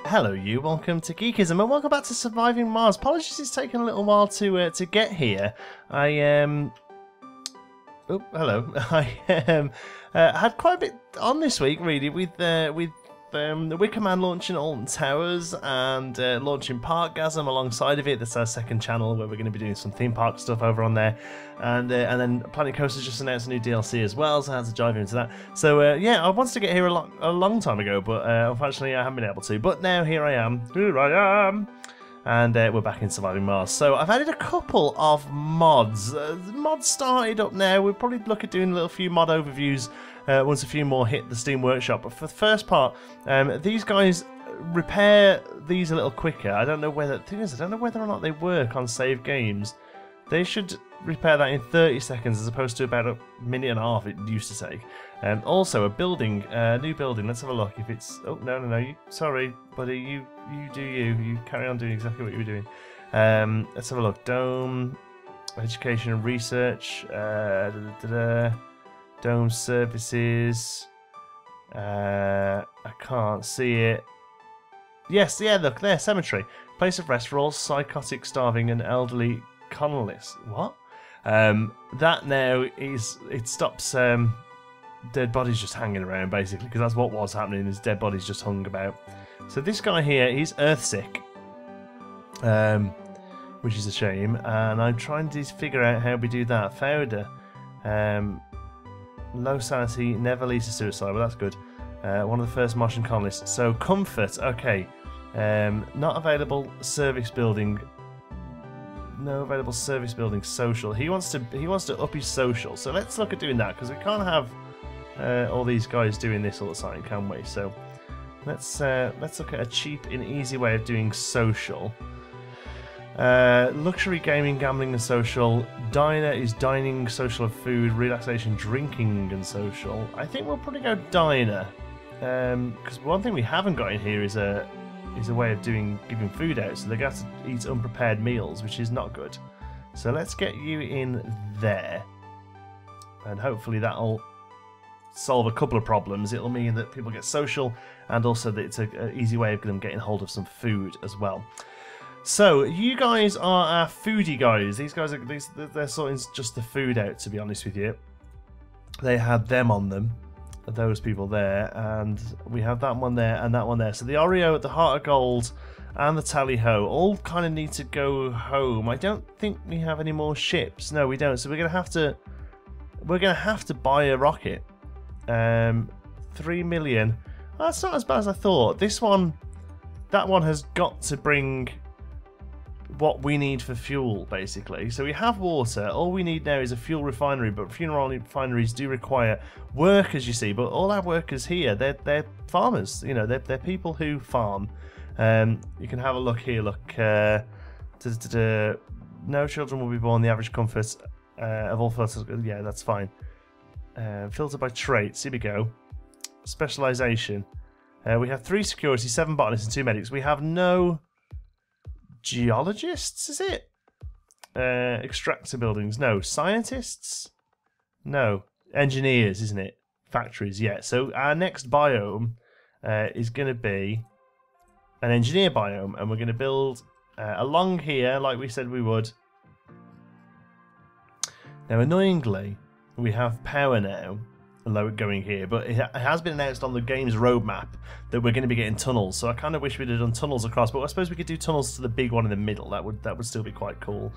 Hello you, welcome to Geekism and welcome back to Surviving Mars. Apologies it's taken a little while to get here. Oh, hello. I had quite a bit on this week really with the Wicker Man launching Alton Towers and launching Parkgasm alongside of it. That's our second channel where we're going to be doing some theme park stuff over on there. And then Planet Coaster's just announced a new DLC as well, so I had to dive into that. So yeah, I wanted to get here a long time ago, but unfortunately I haven't been able to. But now here I am. And we're back in Surviving Mars. So I've added a couple of mods. Mods started up now. We'll probably look at doing a little few mod overviews once a few more hit the Steam Workshop. But for the first part, these guys repair these a little quicker. I don't know whether... The thing is, I don't know whether or not they work on save games. They should repair that in 30 seconds as opposed to about a minute and a half it used to take. Also, a building, new building. Let's have a look. If it's... Oh, no. Sorry, buddy. You do you. You carry on doing exactly what you were doing. Let's have a look. Dome, education and research. Dome services. I can't see it. Yes, yeah, look there. Cemetery. Place of rest for all psychotic, starving, and elderly colonists. What? That now is... It stops... dead bodies just hanging around basically, because that's what was happening, is dead bodies just hung about. So this guy here, he's earthsick, which is a shame, and I'm trying to figure out how we do that. Founder, low sanity, never leads to suicide. Well, that's good. One of the first Martian colonists. So comfort, okay. Not available service building. No available service building. Social. He wants to up his social. So let's look at doing that, because we can't have all these guys doing this all the time, can we? So let's look at a cheap and easy way of doing social. Luxury gaming, gambling and social. Diner is dining, social of food, relaxation, drinking and social. I think we'll probably go diner, because one thing we haven't got in here is a way of giving food out, so they have to eat unprepared meals, which is not good. So let's get you in there, and hopefully that'll solve a couple of problems. It'll mean that people get social, and also that it's an easy way of them getting hold of some food as well. So you guys are our foodie guys. These guys they're sorting just the food out, to be honest with you. They had them on them, those people there, and we have that one there and that one there. So the Oreo, the Heart of Gold, and the Tally-Ho all kind of need to go home. I don't think we have any more ships. No, we don't. So we're gonna have to buy a rocket. 3 million. Oh, that's not as bad as I thought. That one has got to bring what we need for fuel, basically. So we have water. All we need now is a fuel refinery, but fuel refineries do require workers, you see. But all our workers here, they're farmers. You know, they're people who farm. You can have a look here. Look, no children will be born. The average comfort of all filters. Yeah, that's fine. Filter by traits. Here we go. Specialization. We have 3 security, 7 botanists, and 2 medics. We have no geologists, is it? Extractor buildings. No. Scientists? No. Engineers, isn't it? Factories, yeah. So our next biome is going to be an engineer biome, and we're going to build along here, like we said we would. Now, annoyingly, we have power now, going here, but it has been announced on the game's roadmap that we're going to be getting tunnels. So I kind of wish we'd have done tunnels across, but I suppose we could do tunnels to the big one in the middle. That would still be quite cool.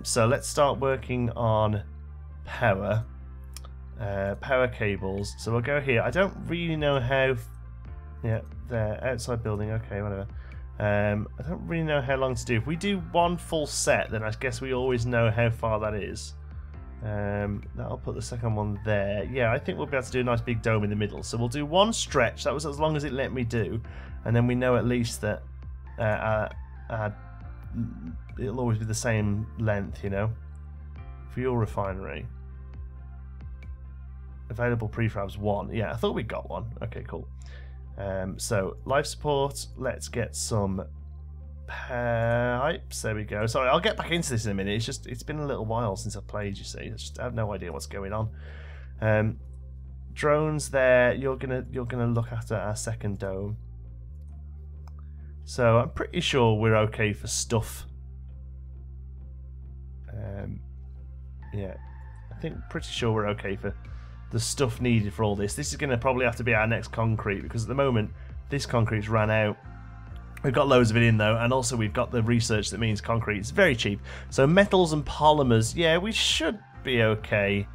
So let's start working on power. Power cables. So we'll go here. I don't really know how. Yeah, there, outside building. Okay, whatever. I don't really know how long to do. If we do one full set, then I guess we always know how far that is. That'll put the second one there. Yeah, I think we'll be able to do a nice big dome in the middle. So we'll do one stretch. That was as long as it let me do, and then we know at least that it'll always be the same length, you know. Fuel refinery. Available prefabs 1. Yeah, I thought we got one. Okay, cool. So life support. Let's get some pipes. There we go. Sorry, I'll get back into this in a minute. It's been a little while since I've played, you see. I have no idea what's going on. Drones there. You're gonna look after our second dome. So I'm pretty sure we're okay for stuff. Yeah, I think pretty sure we're okay for the stuff needed for all this. This is going to probably have to be our next concrete, because at the moment this concrete's ran out. We've got loads of it in though, and also we've got the research that means concrete is very cheap. So metals and polymers, yeah, we should be okay.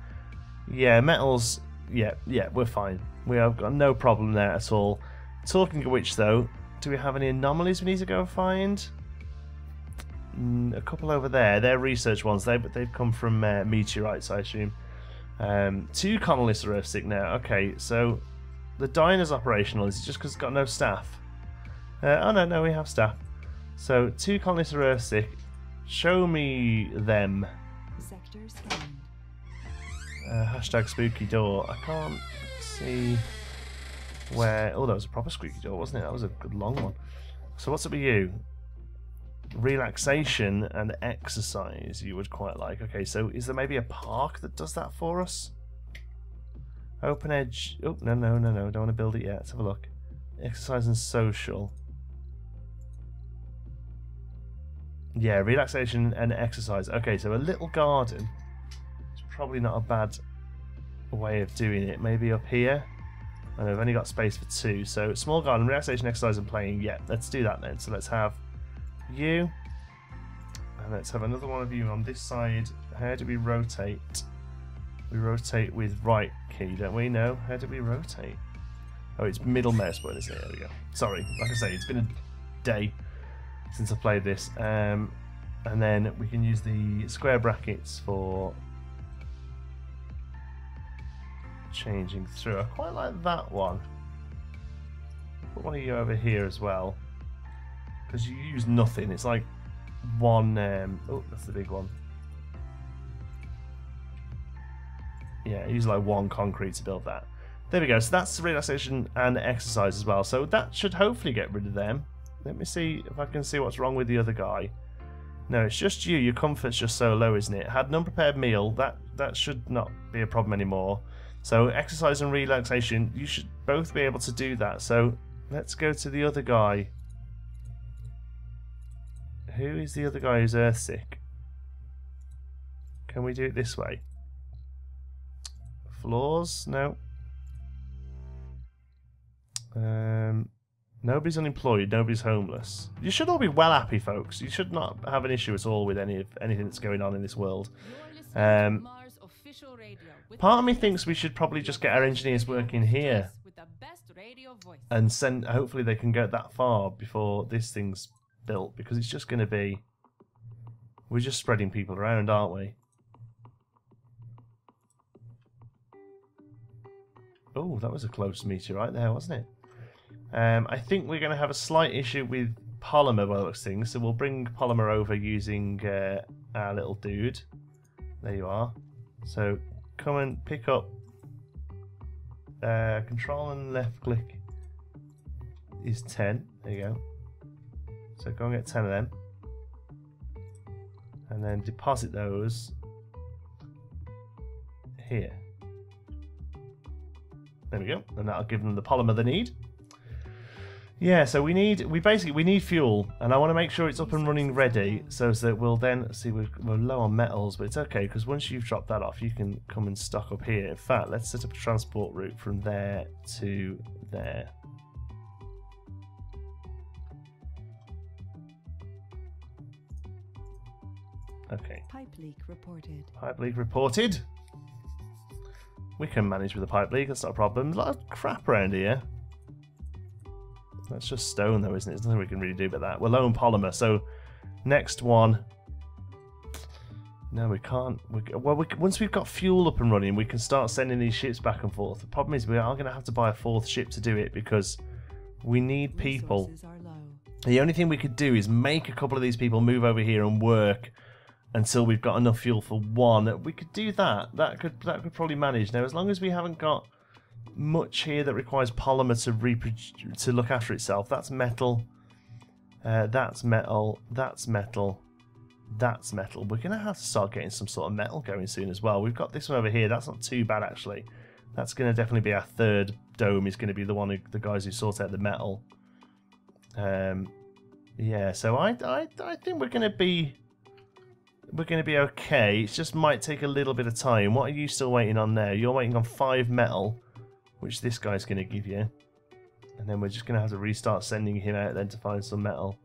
Yeah, metals, yeah, we're fine. We have got no problem there at all. Talking of which though, do we have any anomalies we need to go and find? A couple over there. They're research ones. They've come from meteorites, I assume. 2 colonists are Earthsick now. Okay, so the diner's operational. Is it just because it's got no staff? Oh no, we have staff. So 2 colonists are Earthsick. Show me them. Sector scanned. Hashtag spooky door. I can't see where. Oh, that was a proper squeaky door, wasn't it? That was a good long one. So what's up with you? Relaxation and exercise you would quite like. Okay, so is there maybe a park that does that for us? Open edge. Oh, no. Don't want to build it yet. Let's have a look. Exercise and social. Yeah, relaxation and exercise. Okay, so a little garden. It's probably not a bad way of doing it. Maybe up here. I know I've only got space for 2. So small garden, relaxation, exercise and playing. Yeah, let's do that then. So let's have you, and let's have another one of you on this side. How do we rotate? We rotate with right key, don't we? No, how do we rotate? Oh, it's middle mouse button, isn't it? There we go. Sorry, like I say, it's been a day since I played this. And then we can use the square brackets for changing through. I quite like that one. Put one of you over here as well, because you use nothing. It's like one. Oh, that's the big one. Yeah, use like 1 concrete to build that. There we go. So that's relaxation and exercise as well. So that should hopefully get rid of them. Let me see if I can see what's wrong with the other guy. No, it's just you. Your comfort's just so low, isn't it? Had an unprepared meal. That should not be a problem anymore. So exercise and relaxation, you should both be able to do that. So let's go to the other guy. Who is the other guy who's Earthsick? Can we do it this way? Floors? No. Nobody's unemployed. Nobody's homeless. You should all be well happy, folks. You should not have an issue at all with anything that's going on in this world. Part of me thinks we should probably just get our engineers working here and send. Hopefully, they can get that far before this thing's built, because it's just going to be. We're just spreading people around, aren't we? Oh, that was a close meteorite there, wasn't it? I think we're going to have a slight issue with polymer by the looks of things, so we'll bring polymer over using our little dude. There you are. So come and pick up. Control and left click is 10. There you go. So go and get 10 of them. And then deposit those here. There we go. And that'll give them the polymer they need. Yeah, so we need fuel, and I want to make sure it's up and running ready, so that we'll then see we're low on metals, but it's okay because once you've dropped that off, you can come and stock up here. In fact, let's set up a transport route from there to there. Okay. Pipe leak reported. Pipe leak reported. We can manage with the pipe leak. That's not a problem. There's a lot of crap around here. That's just stone, though, isn't it? There's nothing we can really do about that. We're low on polymer, so next one. No, we can't. Once we've got fuel up and running, we can start sending these ships back and forth. The problem is we are going to have to buy a 4th ship to do it because we need people. The only thing we could do is make a couple of these people move over here and work until we've got enough fuel for 1. We could do that. That could probably manage. Now, as long as we haven't got much here that requires polymer to look after itself. That's metal. That's metal. That's metal. That's metal. We're going to have to start getting some sort of metal going soon as well. We've got this one over here. That's not too bad, actually. That's going to definitely be our 3rd dome. Is going to be the guys who sort out the metal. Yeah, so I think we're gonna be okay. It just might take a little bit of time. What are you still waiting on now? You're waiting on 5 metal, which this guy's gonna give you, and then we're just gonna have to restart sending him out then to find some metal.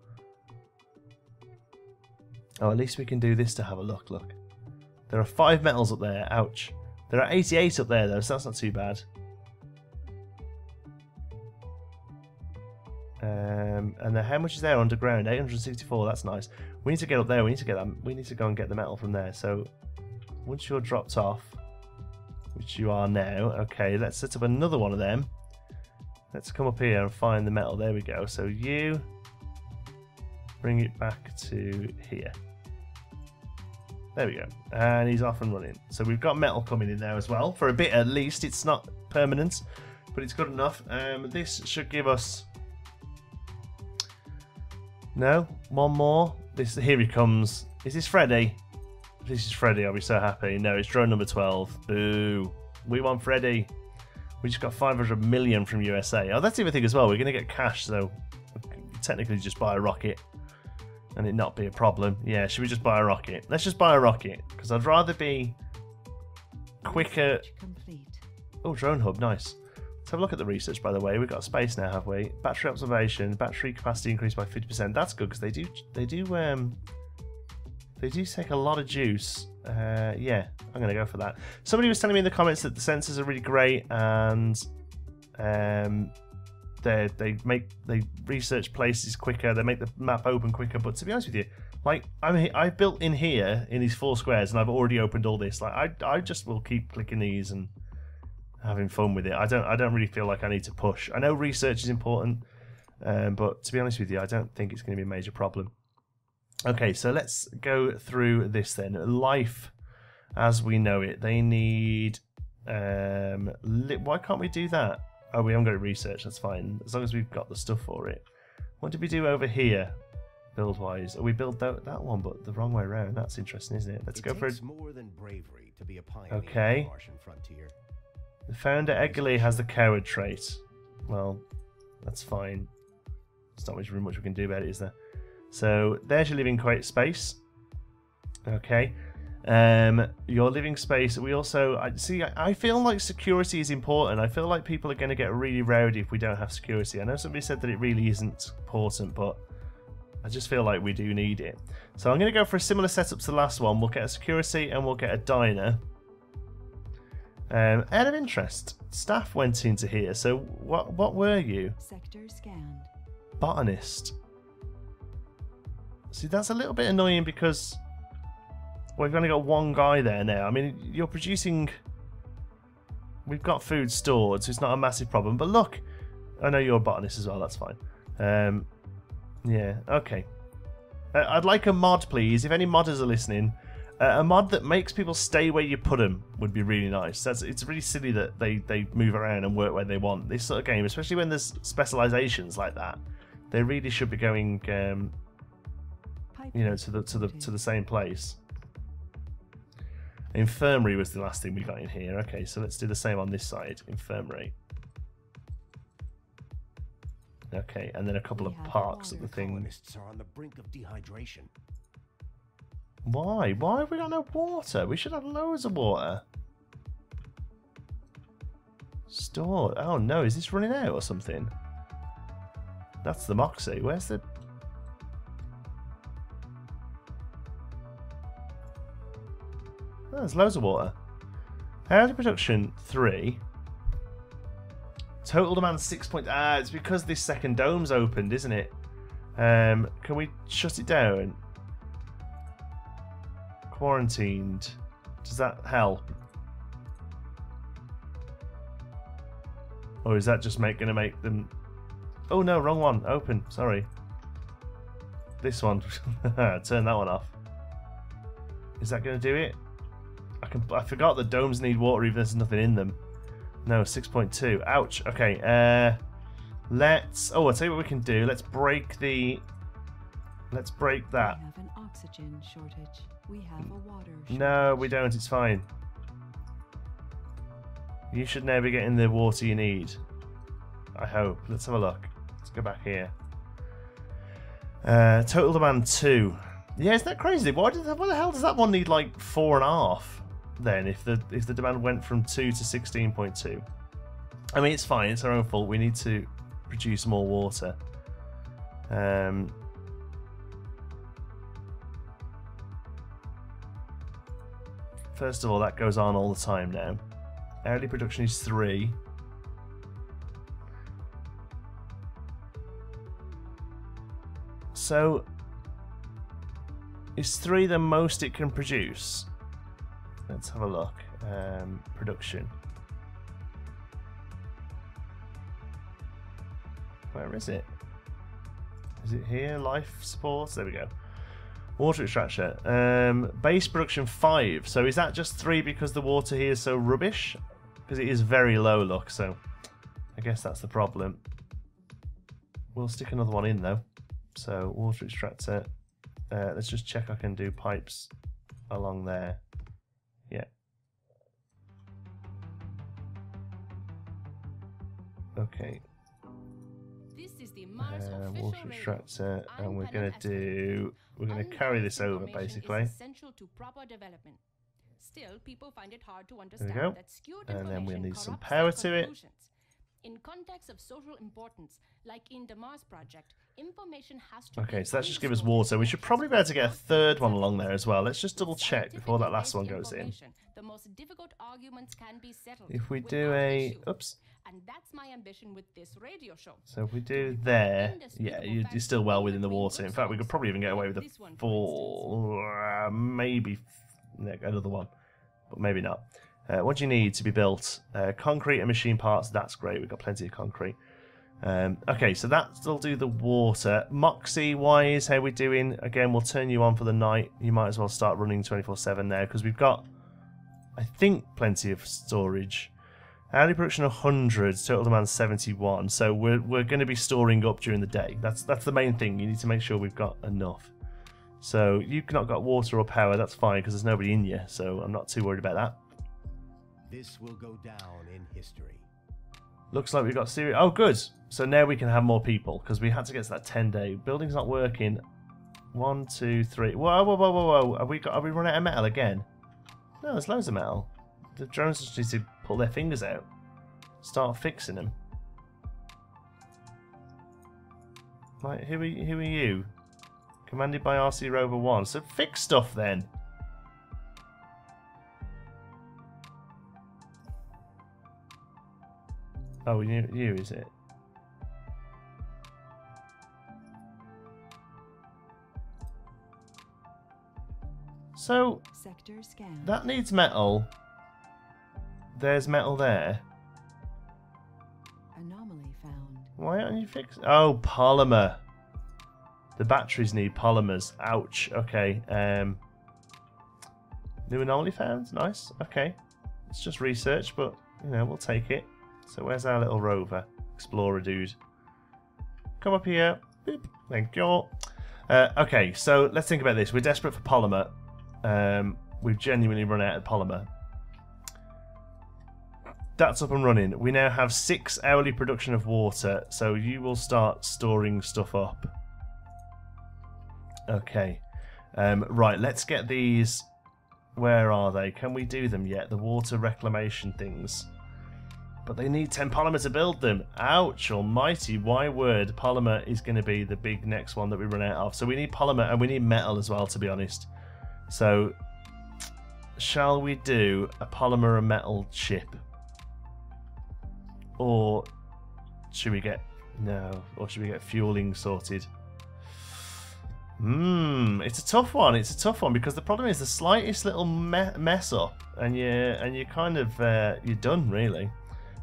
Oh, at least we can do this to have a look. Look, there are 5 metals up there. Ouch. There are 88 up there though, so that's not too bad. And then how much is there underground? 864. That's nice. We need to get up there. We need to get that. We need to go and get the metal from there. So once you're dropped off, which you are now, okay, let's set up another one of them. Let's come up here and find the metal. There we go. So you bring it back to here. There we go. And he's off and running. So we've got metal coming in there as well. For a bit at least. It's not permanent, but it's good enough. This should give us... No? One more? Here he comes. Is this Freddy? If this is Freddy, I'll be so happy. No, it's drone number 12. Boo. We want Freddy. We just got 500 million from USA. Oh, that's the other thing as well. We're going to get cash, so technically just buy a rocket and it not be a problem. Yeah, should we just buy a rocket? Let's just buy a rocket, because I'd rather be quicker. Oh, drone hub, nice. Let's have a look at the research, by the way. We've got space now, have we? Battery observation, battery capacity increased by 50%. That's good, because they do take a lot of juice. Yeah, I'm going to go for that. Somebody was telling me in the comments that the sensors are really great, and they research places quicker, they make the map open quicker. But to be honest with you, like I've built in here in these 4 squares, and I've already opened all this. Like I just will keep clicking these and having fun with it. I don't really feel like I need to push. I know research is important, but to be honest with you, I don't think it's going to be a major problem. Okay, so let's go through this then. Life as we know it. They need... why can't we do that? Oh, we haven't got research. That's fine. As long as we've got the stuff for it. What did we do over here, build-wise? Oh, we built that one, but the wrong way around. That's interesting, isn't it? Let's go for it. More than bravery to be a pioneer okay. on the Martian frontier. The founder, Eggerly, has the coward trait. Well, that's fine. There's not really much we can do about it, is there? So there's your living space. Okay. Your living space. We also I feel like security is important. I feel like people are going to get really rowdy if we don't have security. I know somebody said that it really isn't important, but I just feel like we do need it. So I'm going to go for a similar setup to the last one. We'll get a security and we'll get a diner. Out of interest, staff went into here. So what were you? Sector scanned. Botanist. See, that's a little bit annoying because we've only got one guy there now. I mean, you're producing... We've got food stored, so it's not a massive problem. But look, I know you're a botanist as well, that's fine. Yeah, okay. I'd like a mod, please. If any modders are listening, a mod that makes people stay where you put them would be really nice. It's really silly that they move around and work where they want. This sort of game, especially when there's specializations like that, they really should be going... you know, to the same place. Infirmary was the last thing we got in here. Okay, so let's do the same on this side. Infirmary. Okay, and then a couple of parks of the thing. Colonists are on the brink of dehydration. Why? Why have we got no water? We should have loads of water. Stored. Oh no, is this running out or something? That's the Moxie. Where's the... Oh, there's loads of water. Energy production 3. Total demand 6 point. Ah, it's because this second dome's opened, isn't it? Can we shut it down? Quarantined. Does that help? Or is that just going to make them... Oh no, wrong one. Open. Sorry. This one. Turn that one off. Is that going to do it? I forgot that domes need water even if there's nothing in them. No, 6.2. Ouch. Okay. Let's... Oh, I'll tell you what we can do. Let's break the... Let's break that. We have an oxygen shortage. We have a water shortage. No, we don't. It's fine. You should now be getting the water you need. I hope. Let's have a look. Let's go back here. Total demand 2. Yeah, isn't that crazy? Why the hell does that one need like 4.5 then? If the demand went from 2 to 16.2. I mean, it's fine. It's our own fault. We need to produce more water. First of all, that goes on all the time now. Hourly production is 3. So, is 3 the most it can produce? Let's have a look. Production. Where is it? Is it here? Life support? There we go. Water extraction. Base production 5. So is that just 3 because the water here is so rubbish? Because it is very low, look. So I guess that's the problem. We'll stick another one in though. So water extractor. Let's just check I can do pipes along there. Yeah. Okay. Water extractor, and we're gonna carry this over basically. There we go. And then we'll need some power to it. In context of social importance, like in the Mars project, information has to okay, so that's just give us water. We should probably be able to get a third one along there as well. Let's just double check before that last one goes in. If we do a... Oops. And that's my ambition with this radio show. So if we do there, yeah, you're still well within the water. In fact, we could probably even get away with a 4, maybe another one, but maybe not. What do you need to be built? Concrete and machine parts. That's great. We've got plenty of concrete. Okay, so that'll do the water. Moxie-wise, how are we doing? Again, we'll turn you on for the night. You might as well start running 24/7 now because we've got, I think, plenty of storage. Hourly production 100, total demand 71. So we're going to be storing up during the day. That's the main thing. You need to make sure we've got enough. So you've not got water or power. That's fine because there's nobody in you. So I'm not too worried about that. This will go down in history. Looks like we've got serious. Oh, good. So now we can have more people because we had to get to that 10-day. Building's not working. 1, 2, 3. Whoa, whoa, whoa, whoa, whoa. Are we running out of metal again? No, there's loads of metal. The drones just need to pull their fingers out. Start fixing them. Like, who are you? Commanded by RC Rover 1. So fix stuff then. Oh, you is it? So Sector scan. That needs metal. There's metal there. Anomaly found. Why aren't you fixing? Oh, polymer. The batteries need polymers. Ouch. Okay. New anomaly found. Nice. Okay. It's just research, but you know we'll take it. So where's our little rover explorer dude? Come up here. Boop. Thank you. Okay. So let's think about this. We're desperate for polymer. We've genuinely run out of polymer. That's up and running. We now have 6 hourly production of water, so you will start storing stuff up. Okay. Right, let's get these. Where are they? Can we do them yet? The water reclamation things. But they need 10 polymer to build them. Ouch, almighty, why word. Polymer is going to be the big next one that we run out of. So we need polymer and we need metal as well, to be honest. So, shall we do a polymer and metal ship? Or should we get... No. Or should we get fueling sorted? It's a tough one. It's a tough one because the problem is the slightest little mess up and you're kind of you're done really.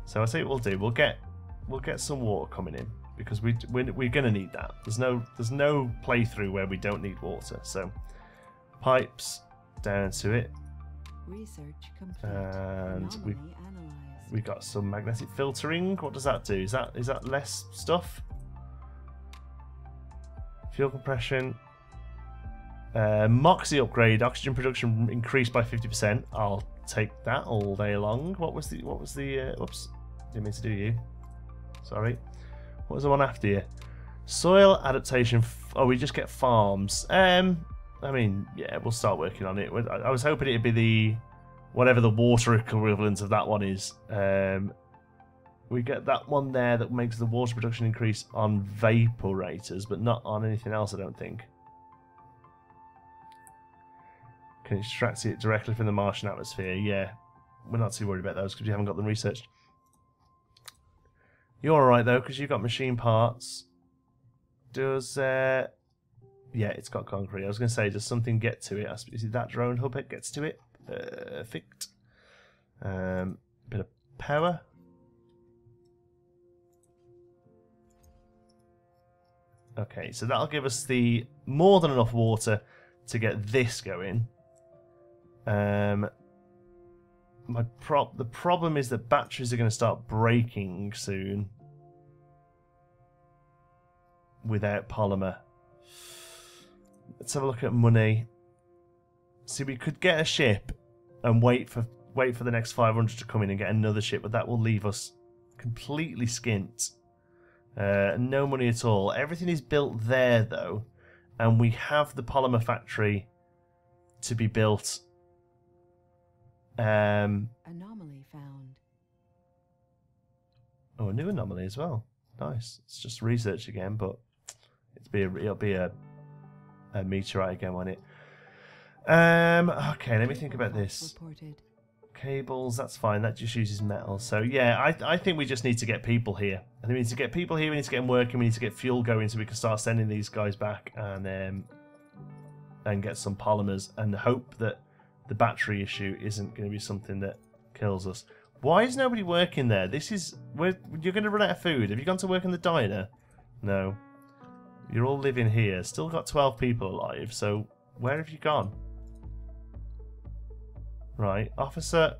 So I say what we'll do. We'll get some water coming in because we're going to need that. There's no playthrough where we don't need water. So pipes down to it. Research complete. And Anomaly analyzed. we got some magnetic filtering. What does that do? Is that less stuff? Fuel compression. Moxie upgrade. Oxygen production increased by 50%. I'll take that all day long. What was the oops. Didn't mean to do you. Sorry. What was the one after you? Soil adaptation. Oh, we just get farms. I mean, yeah, we'll start working on it. I was hoping it'd be the whatever the water equivalent of that one is. We get that one there that makes the water production increase on vaporators, but not on anything else, I don't think. Can extract it directly from the Martian atmosphere. Yeah, we're not too worried about those because we haven't got them researched. You're alright though, because you've got machine parts. Does yeah, it's got concrete. I was going to say, does something get to it? Is it that drone hub that gets to it? Perfect. Bit of power. Okay, so that'll give us the more than enough water to get this going. The problem is that batteries are going to start breaking soon without polymer. Let's have a look at money. See, we could get a ship and wait for the next 500 to come in and get another ship, but that will leave us completely skint. No money at all. Everything is built there though, and we have the polymer factory to be built. Anomaly found. Oh, a new anomaly as well. Nice. It's just research again, but it'll be a meteorite again, won't it? Okay, let me think about this. Reported. Cables, that's fine. That just uses metal. So yeah, I think we just need to get people here. I think we need to get people here. We need to get them working. We need to get fuel going so we can start sending these guys back and get some polymers and hope that the battery issue isn't going to be something that kills us. Why is nobody working there? You're going to run out of food. Have you gone to work in the diner? No. You're all living here. Still got 12 people alive. So where have you gone? Right, officer.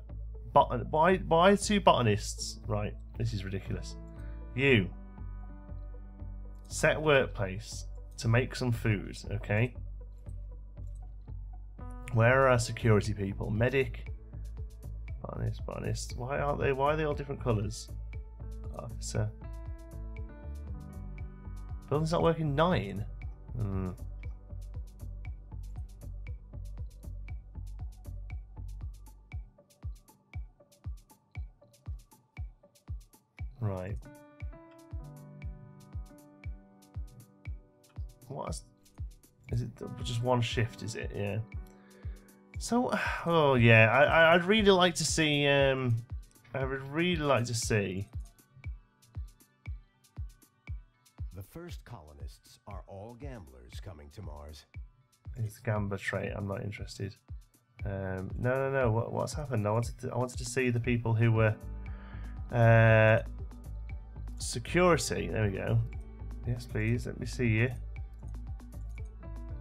Why 2 botanists? Right, this is ridiculous. You set workplace to make some food. Okay. Where are our security people? Medic, botanist. Why aren't they? Why are they all different colours? Officer. Building's not working 9. Right. Is it just one shift? Is it? Yeah. So, oh yeah, I'd really like to see. I would really like to see. The first colonists are all gamblers coming to Mars. It's the gambler trait. I'm not interested. No. What's happened? I wanted to see the people who were security. There we go. Yes, please. Let me see you.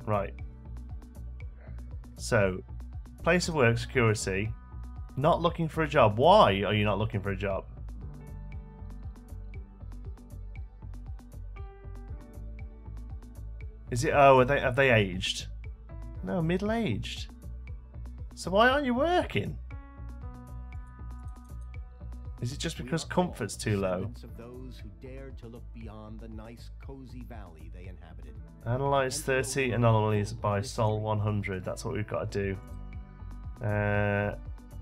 Right. So, place of work, security. Not looking for a job. Why are you not looking for a job? Is it? Oh, have they aged? No, middle-aged. So why aren't you working? Is it just because comfort's too low? Of those who dared to look beyond the nice, cozy valley they inhabited. Analyze 30 anomalies by Sol 100. That's what we've got to do.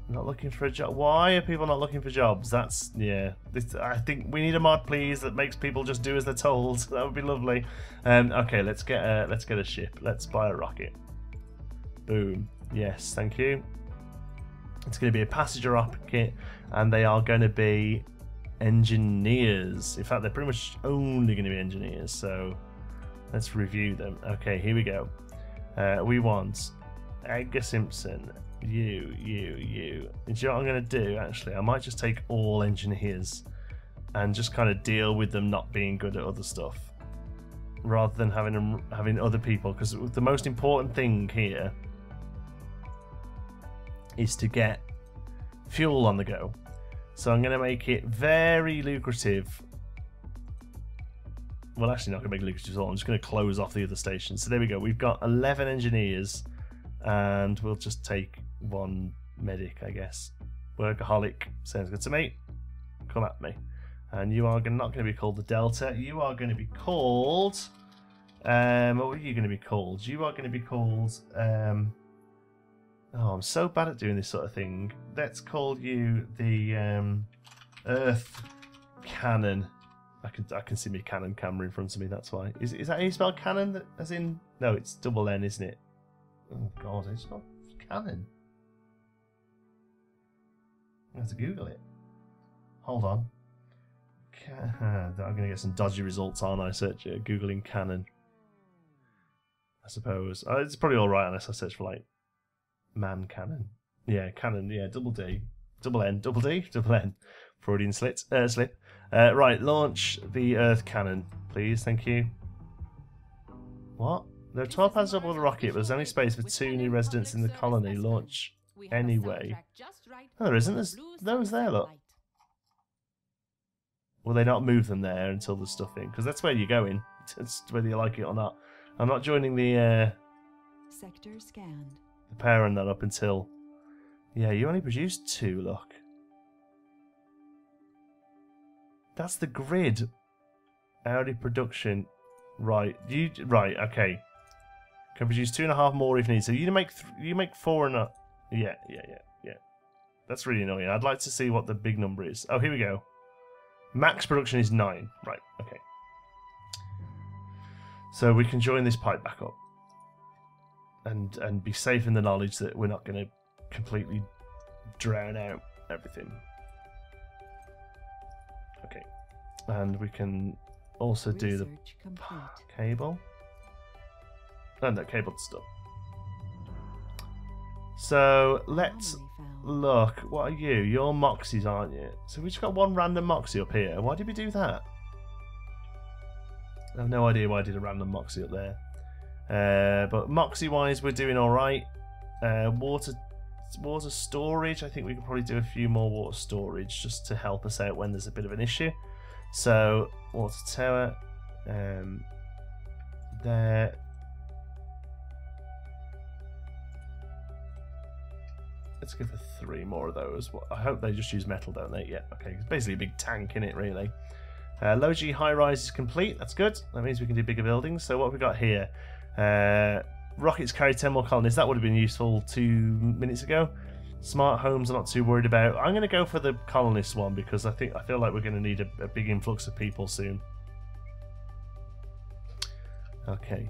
Not looking for a job. Why are people not looking for jobs? That's I think we need a mod, please, that makes people just do as they're told. That would be lovely. Okay, let's get a ship. Let's buy a rocket. Boom. Yes, thank you. It's going to be a passenger rocket, and they are going to be engineers. In fact, they're pretty much only going to be engineers. So let's review them. Okay, here we go. We want Edgar Simpson. You. And do you know what I'm going to do, actually? I might just take all engineers and just kind of deal with them not being good at other stuff, rather than having other people, because the most important thing here is to get fuel on the go. So I'm going to make it very lucrative. Well, actually not going to make it lucrative at all. I'm just going to close off the other stations. So there we go. We've got 11 engineers, and we'll just take 1 medic, I guess. Workaholic. Sounds good to me. Come at me. And you are not going to be called the Delta. You are going to be called... what are you going to be called? You are going to be called... oh, I'm so bad at doing this sort of thing. Let's call you the Earth Cannon. I can see my cannon camera in front of me, that's why. Is that how you spell cannon? As in... No, it's double N, isn't it? Oh, God, it's not cannon. I have to Google it. Hold on. I'm going to get some dodgy results, aren't I? Googling cannon. I suppose. It's probably alright unless I search for, like, man cannon. Yeah, cannon, yeah, double D. Double N, double D, double N. Freudian slip. Right, launch the Earth Cannon, please, thank you. What? There are 12 pounds double the rocket, but there's only space for 2 new residents in the colony. Launch anyway. Oh, there isn't. There's those there, look. Will they not move them there until there's stuff in? Because that's where you're going, it's whether you like it or not. I'm not joining the Sector scanned. the power on that up until... Yeah, you only produced 2, look. That's the grid. Audi production. Right, right, okay. Can produce 2.5 more if needed. So you make 4.5. Yeah. That's really annoying. I'd like to see what the big number is. Oh, here we go. Max production is 9. Right, okay. So we can join this pipe back up. And be safe in the knowledge that we're not going to completely drown out everything. Okay. And we can also do the cable. Oh, no, cable stuff. So let's look. What are you? You're Moxies, aren't you? So we just got one random Moxie up here. Why did we do that? I have no idea why I did a random Moxie up there. But Moxie-wise, we're doing all right. Water storage. I think we could probably do a few more water storage just to help us out when there's a bit of an issue. So water tower. There. Let's go for 3 more of those. I hope they just use metal, don't they? Yeah, okay. It's basically a big tank in it, really. Low G high rise is complete. That's good. That means we can do bigger buildings. So what have we got here? Rockets carry 10 more colonies. That would have been useful 2 minutes ago. Smart homes I'm not too worried about. I'm going to go for the colonists one because I feel like we're going to need a big influx of people soon. Okay.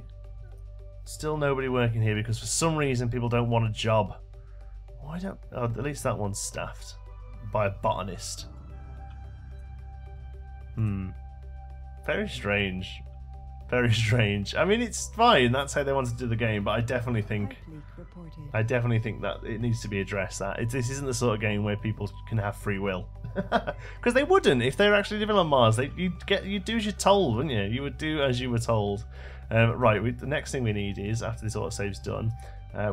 Still nobody working here because for some reason people don't want a job. Why don't... Oh, at least that one's staffed by a botanist. Very strange. Very strange. I mean, it's fine. That's how they want to do the game, but I definitely think that it needs to be addressed. This isn't the sort of game where people can have free will, because they wouldn't if they were actually living on Mars. You'd do as you're told, wouldn't you? You would do as you were told. Right. The next thing we need is, after this autosave's done,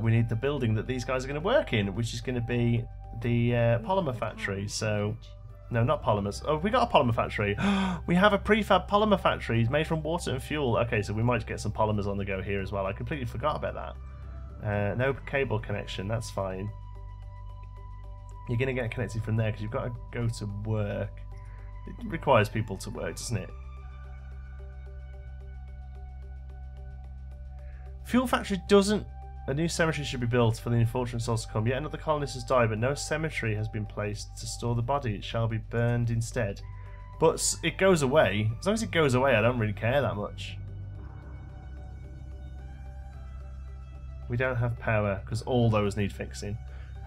we need the building that these guys are going to work in, which is going to be the polymer factory. So. No, not polymers. Oh, we got a polymer factory. We have a prefab polymer factory. It's made from water and fuel. Okay, so we might get some polymers on the go here as well. I completely forgot about that. No cable connection. That's fine. You're going to get connected from there because you've got to go to work. It requires people to work, doesn't it? Fuel factory doesn't... A new cemetery should be built for the unfortunate souls to come. Yet another colonist has died, but no cemetery has been placed to store the body. It shall be burned instead. But it goes away. As long as it goes away, I don't really care that much. We don't have power because all those need fixing.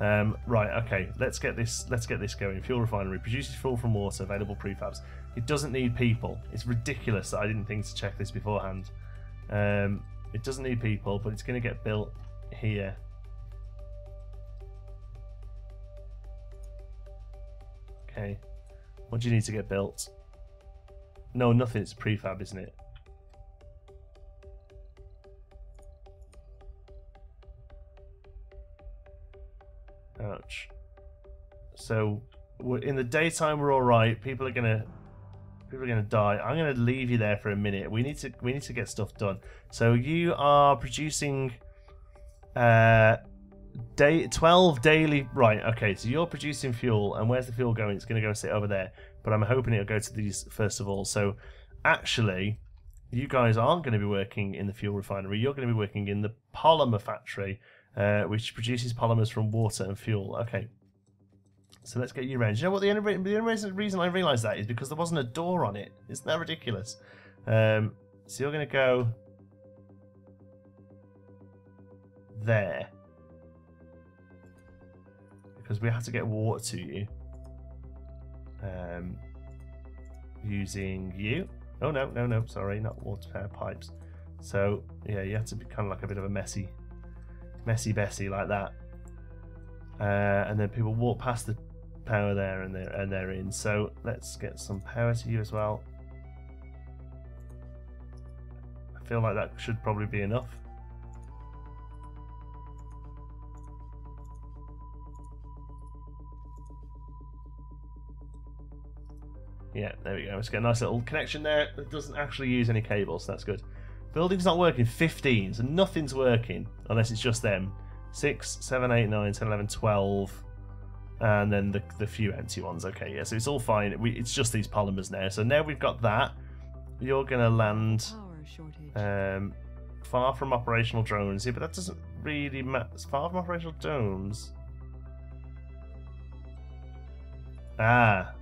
Right, okay. Let's get this going. Fuel refinery produces fuel from water. Available prefabs. It doesn't need people. It's ridiculous that I didn't think to check this beforehand. It doesn't need people, but it's going to get built here. Okay. What do you need to get built? No, nothing. It's prefab, isn't it? Ouch. So in the daytime we're all right. People are gonna die. I'm gonna leave you there for a minute. We need to get stuff done. So you are producing 12 daily. Right. Okay. So you're producing fuel, and where's the fuel going? It's gonna go sit over there. but I'm hoping it'll go to these first of all. So actually, you guys aren't going to be working in the fuel refinery. You're going to be working in the polymer factory, which produces polymers from water and fuel. Okay. So let's get you around. You know what? The only reason I realised that is because there wasn't a door on it. Isn't that ridiculous? So you're going to go there. Because we have to get water to you. Using you. Oh, no, sorry, not water power pipes. So, yeah, you have to be kind of like a bit of a messy Bessie like that. And then people walk past the power there and they're in. So let's get some power to you as well. I feel like that should probably be enough. Yeah, there we go. Let's get a nice little connection there that doesn't actually use any cables. So that's good. Building's not working. 15, so nothing's working unless it's just them. 6, 7, 8, 9, 10, 11, 12. And then the few empty ones. Okay, yeah, so it's all fine. It's just these polymers now. So now we've got that. You're going to land far from operational drones. Yeah, but that doesn't really matter. Far from operational drones. Ah.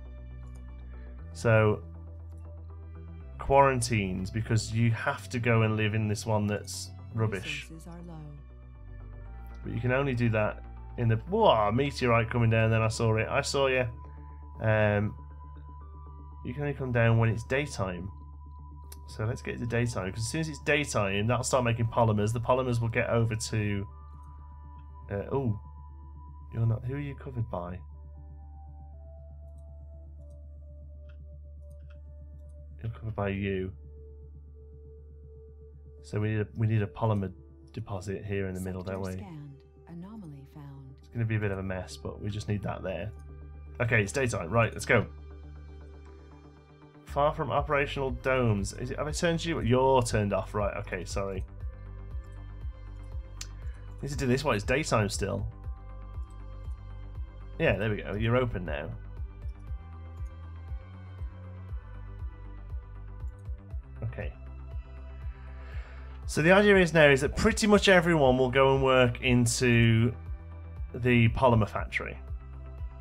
So, quarantines, because you have to go and live in this one that's rubbish. But you can only do that in the... Whoa, meteorite coming down, then I saw it. I saw you. You can only come down when it's daytime. So let's get to daytime, because as soon as it's daytime, that'll start making polymers. The polymers will get over to... oh, you're not... Who are you covered by? You're covered by you. So we need a polymer deposit here in the middle, don't we? Anomaly found. It's going to be a bit of a mess, but we just need that there. Okay, it's daytime. Right, let's go. Far from operational domes. Have I turned you? You're turned off. Right, okay, sorry. Need to do this while it's daytime still. Yeah, there we go. You're open now. Okay. So the idea is now is that pretty much everyone will go and work into the polymer factory.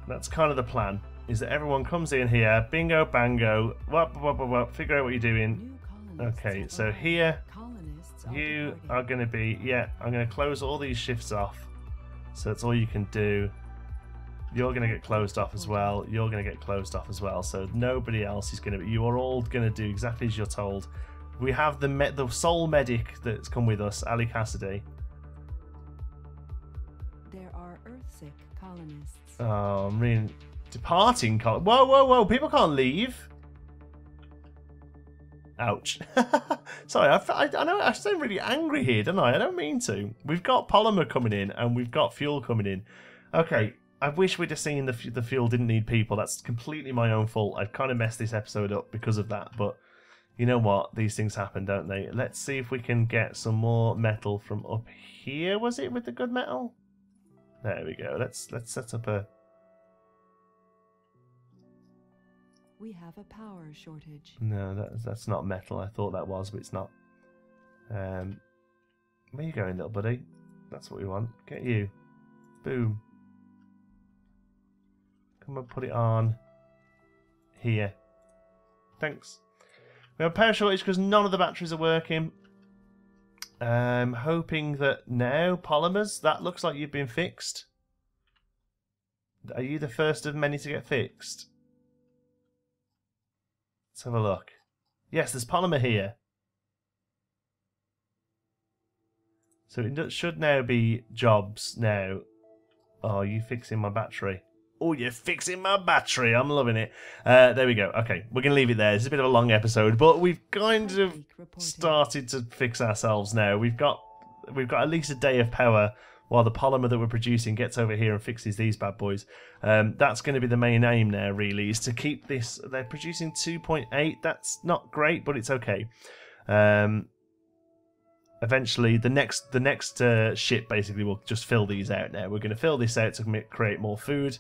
That's kind of the plan. Is that everyone comes in here, bingo, bango, figure out what you're doing. Okay, so here you are going to be, yeah, I'm going to close all these shifts off. So that's all you can do. You're going to get closed off as well. You're going to get closed off as well. So nobody else is going to be, you are all going to do exactly as you're told. We have the sole medic that's come with us, Ali Cassidy. There are Earth-sick colonists. Oh, I'm really... Departing whoa, people can't leave. Ouch. Sorry, I know I sound really angry here, don't I? I don't mean to. We've got polymer coming in and we've got fuel coming in. Okay, I wish we'd have seen the fuel didn't need people. That's completely my own fault. I've kind of messed this episode up because of that, but you know what? These things happen, don't they? Let's see if we can get some more metal from up here. Was it with the good metal? There we go. Let's set up a... We have a power shortage. No, that's not metal. I thought that was, but it's not. Where are you going, little buddy? That's what we want. Get you. Boom. Come on, put it on. Here. Thanks. We have a power shortage because none of the batteries are working. Hoping that now, polymers, that looks like you've been fixed. Are you the first of many to get fixed? Let's have a look. Yes, there's polymer here. So it should now be jobs now. Oh, you fixing my battery. Oh, you're fixing my battery. I'm loving it. There we go. Okay, we're going to leave it there. It's a bit of a long episode, but we've kind of started to fix ourselves now. We've got at least a day of power while the polymer that we're producing gets over here and fixes these bad boys. That's going to be the main aim now, really, is to keep this... They're producing 2.8. That's not great, but it's okay. Eventually, the next ship basically will just fill these out now. We're going to fill this out to create more food.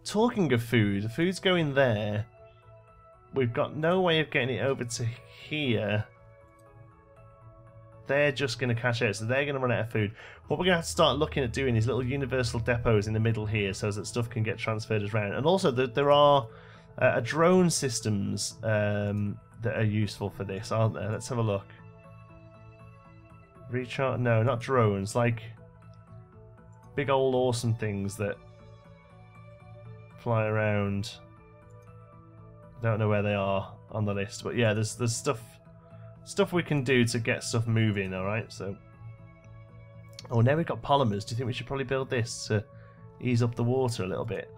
Talking of food, the food's going there. We've got no way of getting it over to here. They're just going to cash out, so they're going to run out of food. What we're going to have to start looking at doing is little universal depots in the middle here so that stuff can get transferred around. And also, there are drone systems that are useful for this, aren't there? Let's have a look. Recharge? No, not drones. Like big old awesome things that fly around. Don't know where they are on the list, but yeah, there's stuff we can do to get stuff moving. All right, so now we've got polymers. Do you think we should probably build this to ease up the water a little bit?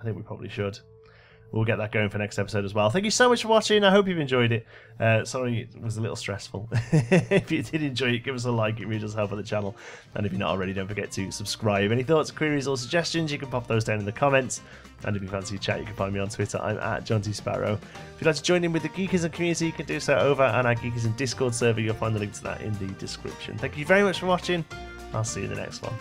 I think we probably should. We'll get that going for next episode as well. Thank you so much for watching. I hope you've enjoyed it. Sorry it was a little stressful. If you did enjoy it, give us a like. It really does help for the channel. And if you're not already, don't forget to subscribe. Any thoughts, queries or suggestions, you can pop those down in the comments. And if you fancy a chat, you can find me on Twitter. I'm at John T. Sparrow. If you'd like to join in with the Geekism community, you can do so over on our Geekism Discord server. You'll find the link to that in the description. Thank you very much for watching. I'll see you in the next one.